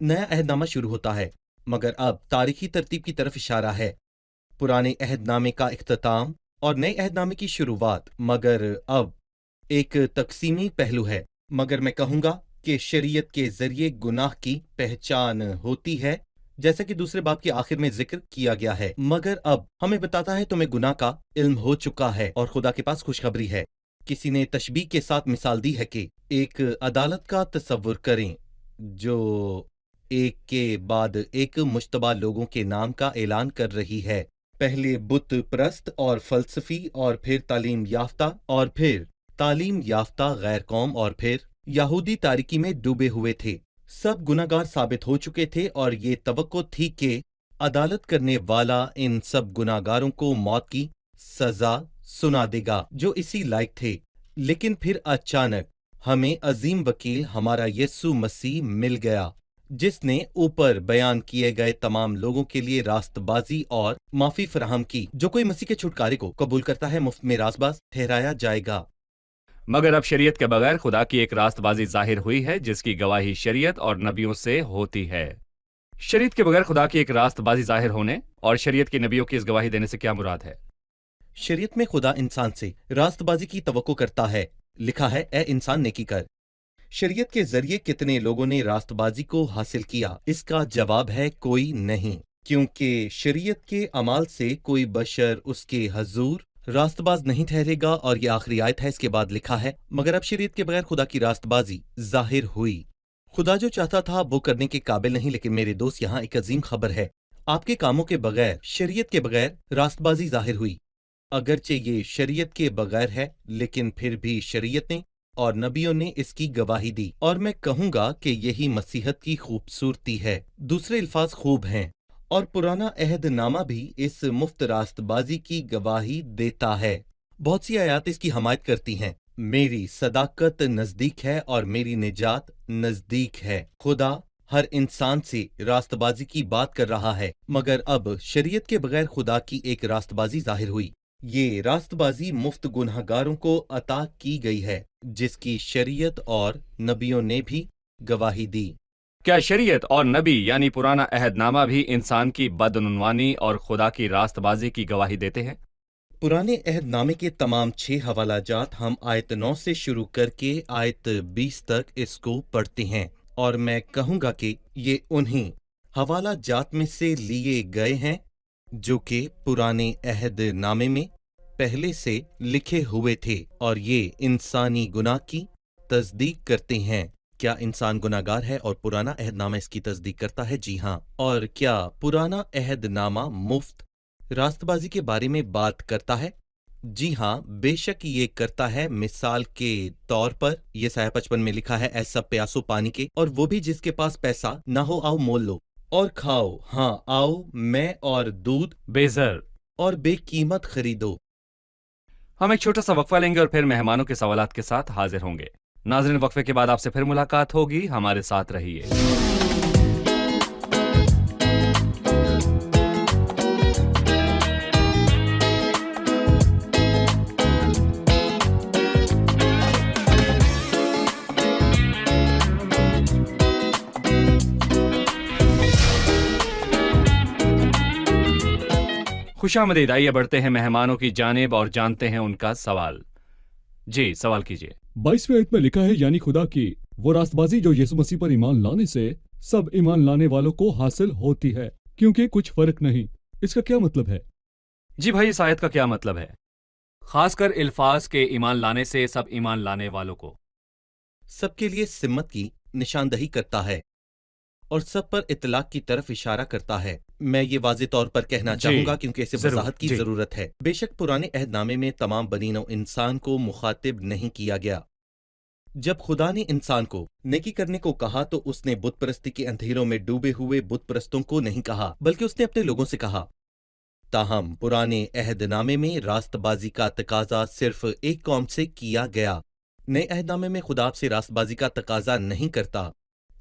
نیا عہد نامہ شروع ہوتا ہے، مگر اب تاریخی ترتیب کی طرف اشارہ ہے۔ پرانے عہد نامے کا اختتام اور نئے عہد نامے کی شروعات، مگر اب ایک تقسیمی پہلو ہے۔ مگر میں کہوں گا کہ شریعت کے ذریعے گناہ کی پہچان ہوتی ہے، جیسا کہ دوسرے باب کے آخر میں ذکر کیا گیا ہے۔ مگر اب ہمیں بتاتا ہے تمہیں گناہ کا علم ہو چکا ہے اور خدا کے پاس خوشخبری ہے۔ کسی نے تشبیہ کے ساتھ مثال دی ہے کہ ایک عدالت کا تصور کریں جو ایک کے بعد ایک مشتبہ لوگوں کے نام کا اعلان کر رہی ہے، پہلے بت پرست اور فلسفی، اور پھر تعلیم یافتہ، اور پھر تعلیم یافتہ غیر قوم، اور پھر یہودی تاریکی میں ڈوبے ہوئے تھے۔ سب گناہگار ثابت ہو چکے تھے اور یہ توقع تھی کہ عدالت کرنے والا ان سب گناہگاروں کو موت کی سزا سنا دے گا جو اسی لائق تھے۔ لیکن پھر اچانک ہمیں عظیم وکیل ہمارا یسوع مسیح مل گیا، جس نے اوپر بیان کیے گئے تمام لوگوں کے لیے راست بازی اور معافی فراہم کی۔ جو کوئی مسیح کے چھٹکارے کو قبول کرتا ہے مفت میں راست باز ٹھہرایا جائے گا۔ مگر اب شریعت کے بغیر خدا کی ایک راست بازی ظاہر ہوئی ہے جس کی گواہی شریعت اور نبیوں سے ہوتی ہے۔ شریعت کے بغیر خدا کی ایک راست بازی ظاہر ہونے اور شریعت کی نبیوں کی اس گواہی دینے سے کیا مراد ہے؟ شریعت میں خدا انسان سے راست بازی کی توقع کرتا ہے۔ لکھا ہے اے انسان نیکی کر۔ شریعت کے ذریعے کتنے لوگوں نے راست بازی کو حاصل کیا؟ اس کا جواب ہے کوئی نہیں، کیونکہ شریعت کے اعمال سے کوئی بشر اس کے حضور راست باز نہیں ٹھہرے گا۔ اور یہ آخری آیت ہے، اس کے بعد لکھا ہے مگر اب شریعت کے بغیر خدا کی راست بازی ظاہر ہوئی۔ خدا جو چاہتا تھا وہ کرنے کے قابل نہیں، لیکن میرے دوست یہاں ایک عظیم خبر ہے۔ آپ کے کاموں کے بغیر، شریعت کے بغیر راست بازی ظاہر ہوئی۔ اگرچہ یہ شریعت کے بغیر ہے، لیکن پھر بھی شریعت نے اور نبیوں نے اس کی گواہی دی، اور میں کہوں گا کہ یہی مسیحت کی خوبصورتی ہے۔ دوسرے الفاظ خوب ہیں، اور پرانا عہد نامہ بھی اس مفت راست بازی کی گواہی دیتا ہے۔ بہت سی آیات اس کی حمایت کرتی ہیں۔ میری صداقت نزدیک ہے اور میری نجات نزدیک ہے۔ خدا ہر انسان سے راست بازی کی بات کر رہا ہے، مگر اب شریعت کے بغیر خدا کی ایک راست بازی ظاہر ہوئی۔ یہ راست بازی مفت گناہ گاروں کو عطا کی گئی ہے، جس کی شریعت اور نبیوں نے بھی گواہی دی۔ کیا شریعت اور نبی یعنی پرانا عہد نامہ بھی انسان کی بدعنوانی اور خدا کی راست بازی کی گواہی دیتے ہیں؟ پرانے عہد نامے کے تمام 6 حوالہ جات ہم آیت 9 سے شروع کر کے آیت 20 تک اس کو پڑھتے ہیں، اور میں کہوں گا کہ یہ انہی حوالہ جات میں سے لیے گئے ہیں جو کہ پرانے عہد نامے میں پہلے سے لکھے ہوئے تھے، اور یہ انسانی گناہ کی تصدیق کرتے ہیں۔ کیا انسان گناہ گار ہے اور پرانا عہد نامہ اس کی تصدیق کرتا ہے؟ جی ہاں۔ اور کیا پرانا عہد نامہ مفت راست بازی کے بارے میں بات کرتا ہے؟ جی ہاں، بے شک یہ کرتا ہے۔ مثال کے طور پر یسایہ 55 میں لکھا ہے، اے سب پیاسو پانی کے، اور وہ بھی جس کے پاس پیسہ نہ ہو آؤ مول لو اور کھاؤ، ہاں آؤ میں اور دودھ بے زر۔ اور بے قیمت خریدو۔ ہم ایک چھوٹا سا وقفہ لیں گے اور پھر مہمانوں کے سوالات کے ساتھ حاضر ہوں گے۔ ناظرین، وقفے کے بعد آپ سے پھر ملاقات ہوگی، ہمارے ساتھ رہیے۔ خوش آمدید، آئیے بڑھتے ہیں مہمانوں کی جانب اور جانتے ہیں ان کا سوال۔ جی، سوال کیجیے۔ 22ویں آیت میں لکھا ہے، یعنی خدا کی وہ راست بازی جو یسوع مسیح پر ایمان لانے سے سب ایمان لانے والوں کو حاصل ہوتی ہے، کیونکہ کچھ فرق نہیں۔ اس کا کیا مطلب ہے؟ جی بھائی، اس آیت کا کیا مطلب ہے؟ خاص کر الفاظ کے ایمان لانے سے سب ایمان لانے والوں کو۔ سب کے لیے سمت کی نشاندہی کرتا ہے اور سب پر اطلاق کی طرف اشارہ کرتا ہے۔ میں یہ واضح طور پر کہنا چاہوں گا کیونکہ اسے وضاحت کی ضرورت ہے۔ بے شک پرانے عہد نامے میں تمام بنی نوع انسان کو مخاطب نہیں کیا گیا۔ جب خدا نے انسان کو نیکی کرنے کو کہا تو اس نے بت پرستی کے اندھیروں میں ڈوبے ہوئے بت پرستوں کو نہیں کہا، بلکہ اس نے اپنے لوگوں سے کہا۔ تاہم پرانے عہد نامے میں راست بازی کا تقاضا صرف ایک قوم سے کیا گیا۔ نئے عہد نامے میں خدا آپ سے راست بازی کا تقاضا نہیں کرتا،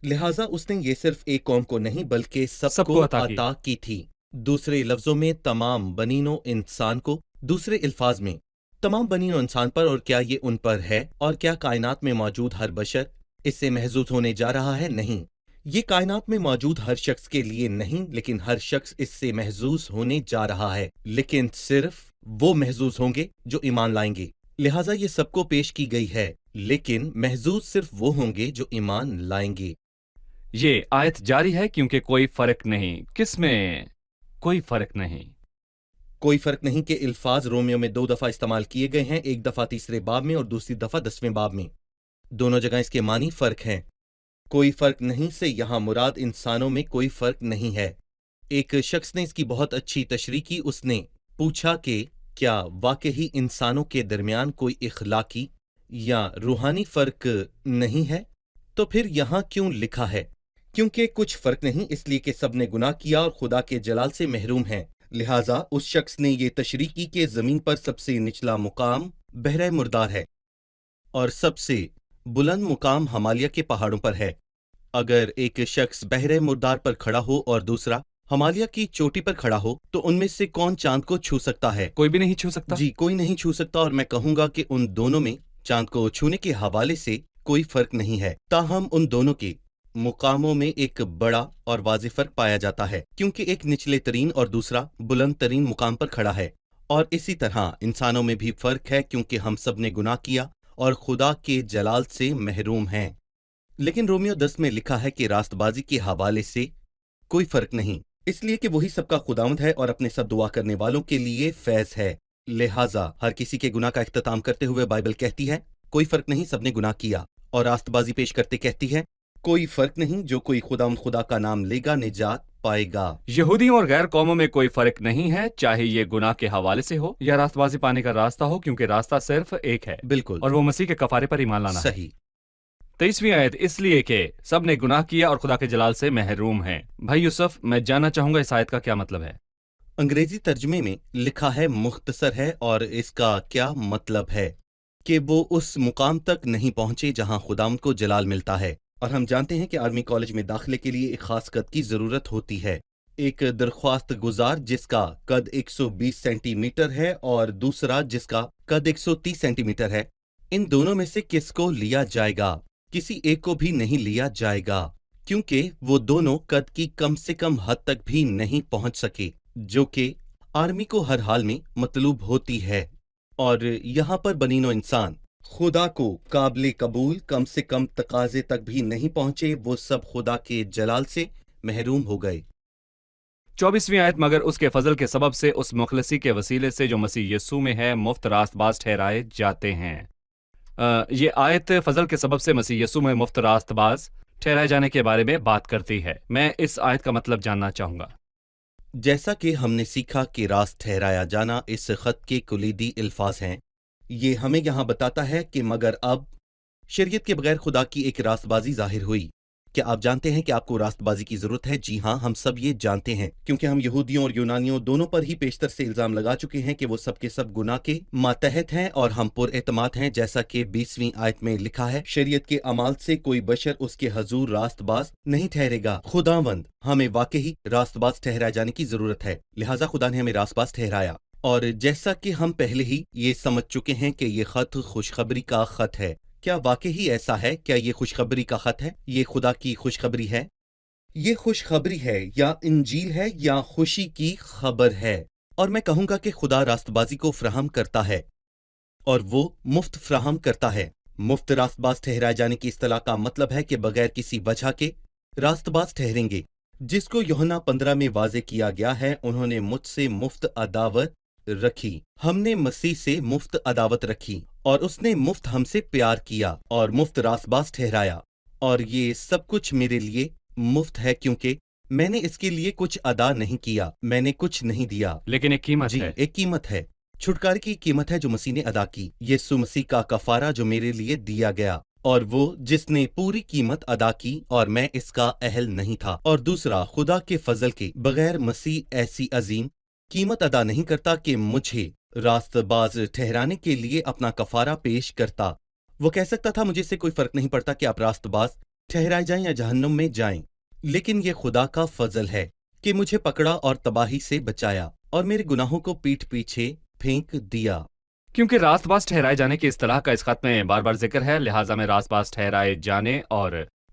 لہٰذا اس نے یہ صرف ایک قوم کو نہیں بلکہ سب کو عطا کی تھی۔ دوسرے لفظوں میں تمام بنی نوع انسان کو، دوسرے الفاظ میں تمام بنی نوع انسان پر، اور کیا یہ ان پر ہے؟ اور کیا کائنات میں موجود ہر بشر اس سے محظوظ ہونے جا رہا ہے؟ نہیں، یہ کائنات میں موجود ہر شخص کے لیے نہیں، لیکن ہر شخص اس سے محظوظ ہونے جا رہا ہے، لیکن صرف وہ محظوظ ہوں گے جو ایمان لائیں گے۔ لہٰذا یہ سب کو پیش کی گئی ہے، لیکن محظوظ صرف وہ ہوں گے جو ایمان لائیں گے۔ یہ آیت جاری ہے کیونکہ کوئی فرق نہیں۔ کس میں کوئی فرق نہیں؟ کوئی فرق نہیں کہ الفاظ رومیو میں 2 دفعہ استعمال کیے گئے ہیں، ایک دفعہ تیسرے باب میں اور دوسری دفعہ 10ویں باب میں۔ دونوں جگہ اس کے معنی فرق ہیں۔ کوئی فرق نہیں سے یہاں مراد انسانوں میں کوئی فرق نہیں ہے۔ ایک شخص نے اس کی بہت اچھی تشریح کی۔ اس نے پوچھا کہ کیا واقعی انسانوں کے درمیان کوئی اخلاقی یا روحانی فرق نہیں ہے؟ تو پھر یہاں کیوں لکھا ہے؟ کیونکہ کچھ فرق نہیں، اس لیے کہ سب نے گناہ کیا اور خدا کے جلال سے محروم ہیں۔ لہٰذا اس شخص نے یہ تشریح کی کہ زمین پر سب سے نچلا مقام بحر مردار ہے اور سب سے بلند مقام ہمالیہ کے پہاڑوں پر ہے۔ اگر ایک شخص بحر مردار پر کھڑا ہو اور دوسرا ہمالیہ کی چوٹی پر کھڑا ہو تو ان میں سے کون چاند کو چھو سکتا ہے؟ کوئی بھی نہیں چھو سکتا۔ جی، کوئی نہیں چھو سکتا، اور میں کہوں گا کہ ان دونوں میں چاند کو چھونے کے حوالے سے کوئی فرق نہیں ہے۔ تاہم ان دونوں کے مقاموں میں ایک بڑا اور واضح فرق پایا جاتا ہے، کیونکہ ایک نچلے ترین اور دوسرا بلند ترین مقام پر کھڑا ہے۔ اور اسی طرح انسانوں میں بھی فرق ہے، کیونکہ ہم سب نے گناہ کیا اور خدا کے جلال سے محروم ہیں۔ لیکن رومیو 10 میں لکھا ہے کہ راست بازی کے حوالے سے کوئی فرق نہیں، اس لیے کہ وہی سب کا خداوند ہے اور اپنے سب دعا کرنے والوں کے لیے فیض ہے۔ لہٰذا ہر کسی کے گناہ کا اختتام کرتے ہوئے بائبل کہتی ہے کوئی فرق نہیں، سب نے گناہ کیا، اور راست بازی پیش کرتے کہتی ہے کوئی فرق نہیں، جو کوئی خداوند خدا کا نام لے گا نجات پائے گا۔ یہودیوں اور غیر قوموں میں کوئی فرق نہیں ہے، چاہے یہ گناہ کے حوالے سے ہو یا راست بازی پانے کا راستہ ہو، کیونکہ راستہ صرف ایک ہے، بالکل، اور وہ مسیح کے کفارے پر ایمان لانا ہے۔ صحیح۔ 23ویں آیت، اس لیے کہ سب نے گناہ کیا اور خدا کے جلال سے محروم ہیں۔ بھائی یوسف، میں جاننا چاہوں گا اس آیت کا کیا مطلب ہے؟ انگریزی ترجمے میں لکھا ہے مختصر ہے، اور اس کا کیا مطلب ہے کہ وہ اس مقام تک نہیں پہنچے جہاں خداوند کو جلال ملتا ہے۔ اور ہم جانتے ہیں کہ آرمی کالج میں داخلے کے لیے ایک خاص قد کی ضرورت ہوتی ہے۔ ایک درخواست گزار جس کا قد 120 سینٹی میٹر ہے اور دوسرا جس کا قد 130 سینٹی میٹر ہے، ان دونوں میں سے کس کو لیا جائے گا؟ کسی ایک کو بھی نہیں لیا جائے گا، کیونکہ وہ دونوں قد کی کم سے کم حد تک بھی نہیں پہنچ سکے، جو کہ آرمی کو ہر حال میں مطلوب ہوتی ہے۔ اور یہاں پر بنین و انسان خدا کو قابل قبول کم سے کم تقاضے تک بھی نہیں پہنچے، وہ سب خدا کے جلال سے محروم ہو گئے۔ 24ویں آیت، مگر اس کے فضل کے سبب سے اس مخلصی کے وسیلے سے جو مسیح یسوع میں ہے مفت راست باز ٹھہرائے جاتے ہیں۔ یہ آیت فضل کے سبب سے مسیح یسوع میں مفت راست باز ٹھہرائے جانے کے بارے میں بات کرتی ہے۔ میں اس آیت کا مطلب جاننا چاہوں گا۔ جیسا کہ ہم نے سیکھا کہ راست ٹھہرایا جانا اس خط کے کلیدی الفاظ ہیں، یہ ہمیں یہاں بتاتا ہے کہ مگر اب شریعت کے بغیر خدا کی ایک راست بازی ظاہر ہوئی۔ کیا آپ جانتے ہیں کہ آپ کو راست بازی کی ضرورت ہے؟ جی ہاں، ہم سب یہ جانتے ہیں، کیونکہ ہم یہودیوں اور یونانیوں دونوں پر ہی پیشتر سے الزام لگا چکے ہیں کہ وہ سب کے سب گناہ کے ماتحت ہیں، اور ہم پر اعتماد ہیں، جیسا کہ 20ویں آیت میں لکھا ہے، شریعت کے اعمال سے کوئی بشر اس کے حضور راست باز نہیں ٹھہرے گا۔ خداوند ہمیں واقعی راست باز ٹھہرائے جانے کی ضرورت ہے، لہٰذا خدا نے ہمیں راست باز ٹھہرایا۔ اور جیسا کہ ہم پہلے ہی یہ سمجھ چکے ہیں کہ یہ خط خوشخبری کا خط ہے۔ کیا واقعی ایسا ہے؟ کیا یہ خوشخبری کا خط ہے؟ یہ خدا کی خوشخبری ہے؟ یہ خوشخبری ہے یا انجیل ہے یا خوشی کی خبر ہے؟ اور میں کہوں گا کہ خدا راست بازی کو فراہم کرتا ہے، اور وہ مفت فراہم کرتا ہے۔ مفت راست باز ٹھہرائے جانے کی اصطلاح کا مطلب ہے کہ بغیر کسی وجہ کے راست باز ٹھہریں گے، جس کو یوحنا 15 میں واضح کیا گیا ہے، انہوں نے مجھ سے مفت عداوت رکھی۔ ہم نے مسیح سے مفت عداوت رکھی، اور اس نے مفت ہم سے پیار کیا اور مفت راست باز ٹھہرایا، اور یہ سب کچھ میرے لیے مفت ہے، کیونکہ میں نے اس کے لیے کچھ ادا نہیں کیا، میں نے کچھ نہیں دیا۔ لیکن ایک قیمت جی، ہے۔ ایک قیمت ہے، چھٹکارے کی قیمت ہے جو مسیح نے ادا کی، یسوع مسیح کا کفارہ جو میرے لیے دیا گیا، اور وہ جس نے پوری قیمت ادا کی اور میں اس کا اہل نہیں تھا۔ اور دوسرا، خدا کے فضل کے بغیر مسیح ایسی عظیم قیمت ادا نہیں کرتا کہ مجھے راست باز ٹھہرانے کے لیے اپنا کفارہ پیش کرتا۔ وہ کہہ سکتا تھا مجھے سے کوئی فرق نہیں پڑتا کہ آپ راست باز ٹھہرائے جائیں یا جہنم میں جائیں، لیکن یہ خدا کا فضل ہے کہ مجھے پکڑا اور تباہی سے بچایا اور میرے گناہوں کو پیٹھ پیچھے پھینک دیا۔ کیونکہ راست باز ٹھہرائے جانے کی اصطلاح کا اس خط میں بار بار ذکر ہے، لہٰذا میں راست باز ٹھہرائے جانے اور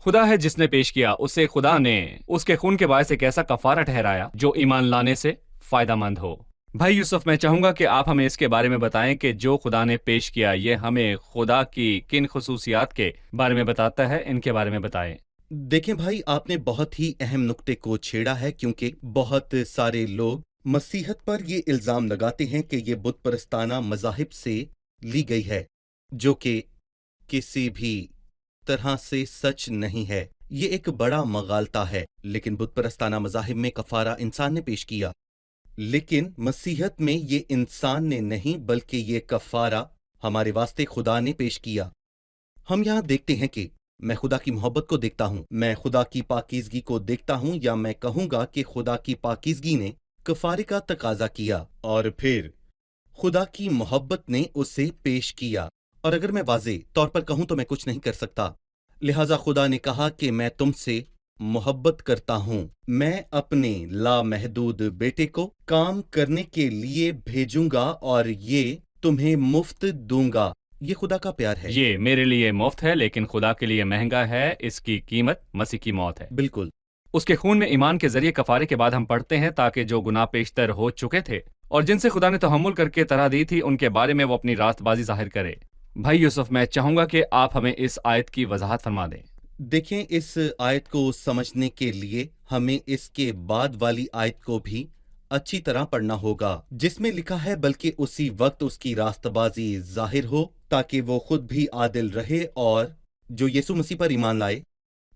خدا ہے جس نے پیش کیا، اسے خدا نے اس کے خون کے باعث ایک ایسا کفارہ ٹھہرایا جو ایمان لانے سے فائدہ مند ہو۔ بھائی یوسف، میں چاہوں گا کہ آپ ہمیں اس کے بارے میں بتائیں کہ جو خدا نے پیش کیا یہ ہمیں خدا کی کن خصوصیات کے بارے میں بتاتا ہے، ان کے بارے میں بتائیں۔ دیکھیں بھائی، آپ نے بہت ہی اہم نقطے کو چھیڑا ہے، کیونکہ بہت سارے لوگ مسیحت پر یہ الزام لگاتے ہیں کہ یہ بت پرستانہ مذاہب سے لی گئی ہے، جو کہ کسی بھی طرح سے سچ نہیں ہے۔ یہ ایک بڑا مغالطہ ہے، لیکن بت پرستانہ مذاہب میں کفارہ انسان نے پیش کیا، لیکن مسیحت میں یہ انسان نے نہیں بلکہ یہ کفارہ ہمارے واسطے خدا نے پیش کیا۔ ہم یہاں دیکھتے ہیں کہ میں خدا کی محبت کو دیکھتا ہوں، میں خدا کی پاکیزگی کو دیکھتا ہوں، یا میں کہوں گا کہ خدا کی پاکیزگی نے کفارے کا تقاضا کیا اور پھر خدا کی محبت نے اسے پیش کیا۔ اور اگر میں واضح طور پر کہوں تو میں کچھ نہیں کر سکتا، لہٰذا خدا نے کہا کہ میں تم سے محبت کرتا ہوں، میں اپنے لامحدود بیٹے کو کام کرنے کے لیے بھیجوں گا اور یہ تمہیں مفت دوں گا۔ یہ خدا کا پیار ہے۔ یہ میرے لیے مفت ہے لیکن خدا کے لیے مہنگا ہے، اس کی قیمت مسیح کی موت ہے۔ بالکل اس کے خون میں ایمان کے ذریعے کفارے کے بعد ہم پڑھتے ہیں تاکہ جو گناہ پیشتر ہو چکے تھے اور جن سے خدا نے تحمل کر کے طرح دی تھی ان کے بارے میں وہ اپنی راست بازی ظاہر کرے۔ بھائی یوسف، میں چاہوں گا کہ آپ ہمیں اس آیت کی وضاحت فرما دیں۔ دیکھیں، اس آیت کو سمجھنے کے لیے ہمیں اس کے بعد والی آیت کو بھی اچھی طرح پڑھنا ہوگا، جس میں لکھا ہے بلکہ اسی وقت اس کی راست بازی ظاہر ہو تاکہ وہ خود بھی عادل رہے اور جو یسوع مسیح پر ایمان لائے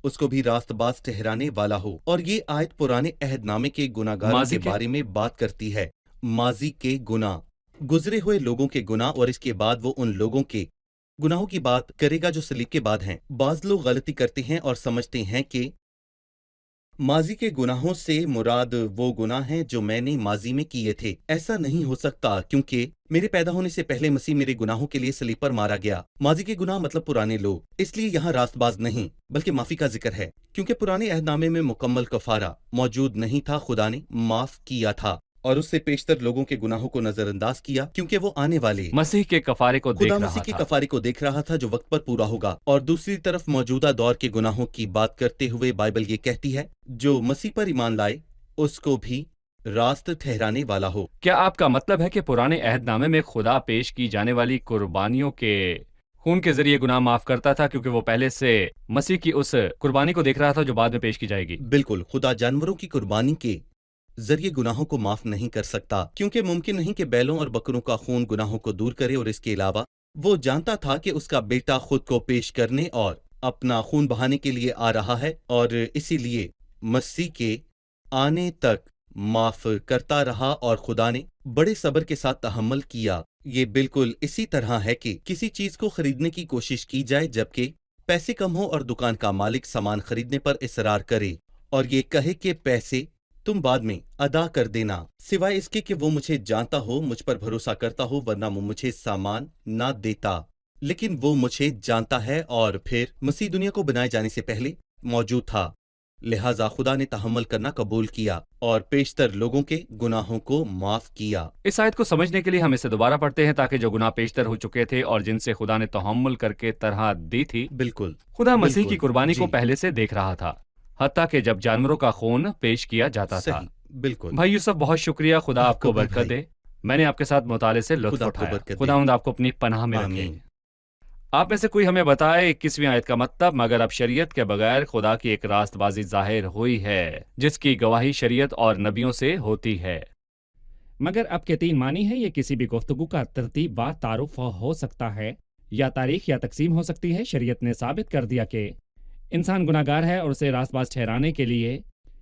اس کو بھی راست باز ٹھہرانے والا ہو۔ اور یہ آیت پرانے عہد نامے کے گناہ گاروں ماضی کے کے؟ بارے میں بات کرتی ہے، ماضی کے گناہ، گزرے ہوئے لوگوں کے گناہ، اور اس کے بعد وہ ان لوگوں کے گناہوں کی بات کرے گا جو صلیب کے بعد ہیں۔ بعض لوگ غلطی کرتے ہیں اور سمجھتے ہیں کہ ماضی کے گناہوں سے مراد وہ گناہ ہیں جو میں نے ماضی میں کیے تھے۔ ایسا نہیں ہو سکتا، کیونکہ میرے پیدا ہونے سے پہلے مسیح میرے گناہوں کے لیے صلیب پر مارا گیا۔ ماضی کے گناہ مطلب پرانے لوگ، اس لیے یہاں راست باز نہیں بلکہ معافی کا ذکر ہے، کیونکہ پرانے عہد نامے میں مکمل کفارہ موجود نہیں تھا۔ خدا نے معاف کیا تھا اور اس سے پیشتر لوگوں کے گناہوں کو نظر انداز کیا، کیونکہ وہ آنے والے مسیح کے کفارے کو دیکھ خدا رہا مسیح کے تھا۔ کفارے کو دیکھ رہا تھا جو وقت پر پورا ہوگا۔ اور دوسری طرف موجودہ دور کے گناہوں کی بات کرتے ہوئے بائبل یہ کہتی ہے جو مسیح پر ایمان لائے اس کو بھی راست ٹھہرانے والا ہو۔ کیا آپ کا مطلب ہے کہ پرانے عہد نامے میں خدا پیش کی جانے والی قربانیوں کے خون کے ذریعے گناہ معاف کرتا تھا کیونکہ وہ پہلے سے مسیح کی اس قربانی کو دیکھ رہا تھا جو بعد میں پیش کی جائے گی؟ بالکل، خدا جانوروں کی قربانی کے ذریعے گناہوں کو معاف نہیں کر سکتا، کیونکہ ممکن نہیں کہ بیلوں اور بکروں کا خون گناہوں کو دور کرے، اور اس کے علاوہ وہ جانتا تھا کہ اس کا بیٹا خود کو پیش کرنے اور اپنا خون بہانے کے لیے آ رہا ہے، اور اسی لیے مسیح کے آنے تک معاف کرتا رہا اور خدا نے بڑے صبر کے ساتھ تحمل کیا۔ یہ بالکل اسی طرح ہے کہ کسی چیز کو خریدنے کی کوشش کی جائے جبکہ پیسے کم ہو اور دکان کا مالک سامان خریدنے پر اصرار کرے اور یہ کہے کہ پیسے تم بعد میں ادا کر دینا، سوائے اس کے کہ وہ مجھے جانتا ہو، مجھ پر بھروسہ کرتا ہو، ورنہ وہ مجھے سامان نہ دیتا۔ لیکن وہ مجھے جانتا ہے اور پھر مسیح دنیا کو بنائے جانے سے پہلے موجود تھا، لہٰذا خدا نے تحمل کرنا قبول کیا اور پیشتر لوگوں کے گناہوں کو معاف کیا۔ اس آیت کو سمجھنے کے لیے ہم اسے دوبارہ پڑھتے ہیں تاکہ جو گناہ پیشتر ہو چکے تھے اور جن سے خدا نے تحمل کر کے طرح دی تھی، بالکل خدا مسیح بالکل، کی قربانی کو جی، پہلے سے دیکھ رہا تھا، حتیٰ کہ جب جانوروں کا خون پیش کیا جاتا تھا۔ صحیح، بالکل۔ بھائی یوسف، بہت شکریہ، خدا آپ کو بھی برکت بھائی۔ دے۔ میں نے آپ کے ساتھ مطالعے سے لطف خدا آپ کو اٹھایا، برکت دے۔ خداوند آپ کو اپنی پناہ میں رکھے۔ آمین۔ آپ میں سے کوئی ہمیں بتائے 21ویں آیت کا مطلب، مگر اب شریعت کے بغیر خدا کی ایک راست بازی ظاہر ہوئی ہے جس کی گواہی شریعت اور نبیوں سے ہوتی ہے۔ مگر اب کے 3 معنی ہے، یہ کسی بھی گفتگو کا ترتیب و تعارف ہو سکتا ہے یا تاریخ یا تقسیم ہو سکتی ہے۔ شریعت نے ثابت کر دیا کہ انسان گناہ گار ہے اور اسے راست باز ٹھہرانے کے لیے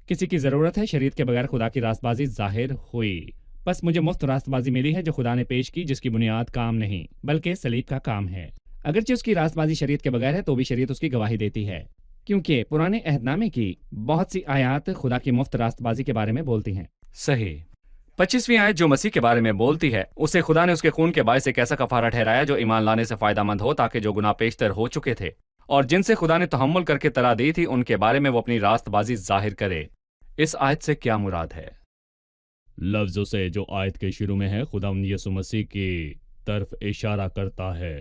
کسی کی ضرورت ہے۔ شریعت کے بغیر خدا کی راست بازی ظاہر ہوئی، بس مجھے مفت راست بازی ملی ہے جو خدا نے پیش کی، جس کی بنیاد کام نہیں بلکہ صلیب کا کام ہے۔ اگرچہ اس کی راست بازی شریعت کے بغیر ہے تو بھی شریعت اس کی گواہی دیتی ہے، کیونکہ پرانے عہد نامے کی بہت سی آیات خدا کی مفت راست بازی کے بارے میں بولتی ہیں۔ صحیح۔ 25ویں آیت جو مسیح کے بارے میں بولتی ہے، اسے خدا نے اس کے خون کے باعث ایک ایسا کفارہ ٹھہرایا جو ایمان لانے سے فائدہ مند ہو تاکہ جو گناہ پیشتر ہو چکے تھے اور جن سے خدا نے تحمل کر کے طرح دی تھی ان کے بارے میں وہ اپنی راست بازی ظاہر کرے۔ اس آیت سے کیا مراد ہے؟ لفظوں سے جو آیت کے شروع میں ہے خدا یسوع مسیح کی طرف اشارہ کرتا ہے۔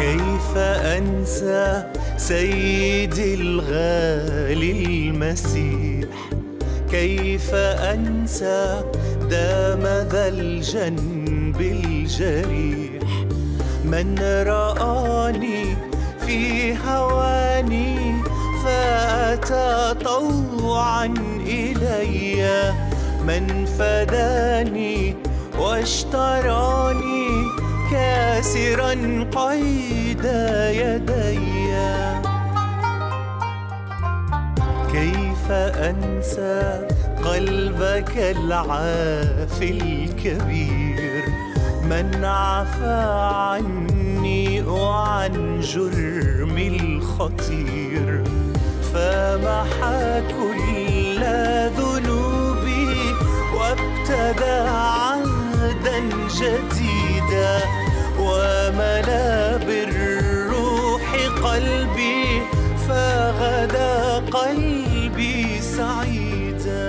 كيف أنسى سيدي الغالي المسيح، كيف أنسى دام ذا الجنب الجريح، من رآني في هواني فأتى طوعا إلي، من فداني واشتراني كاسرا قيد يدي. كيف أنسى قلبك العافي الكبير، من عفى عني وعن جرمي الخطير، فمحى كل ذنوبي وابتدى عهدا جديدا، وملا بالروح قلبي فغدا قلبي سعيدا.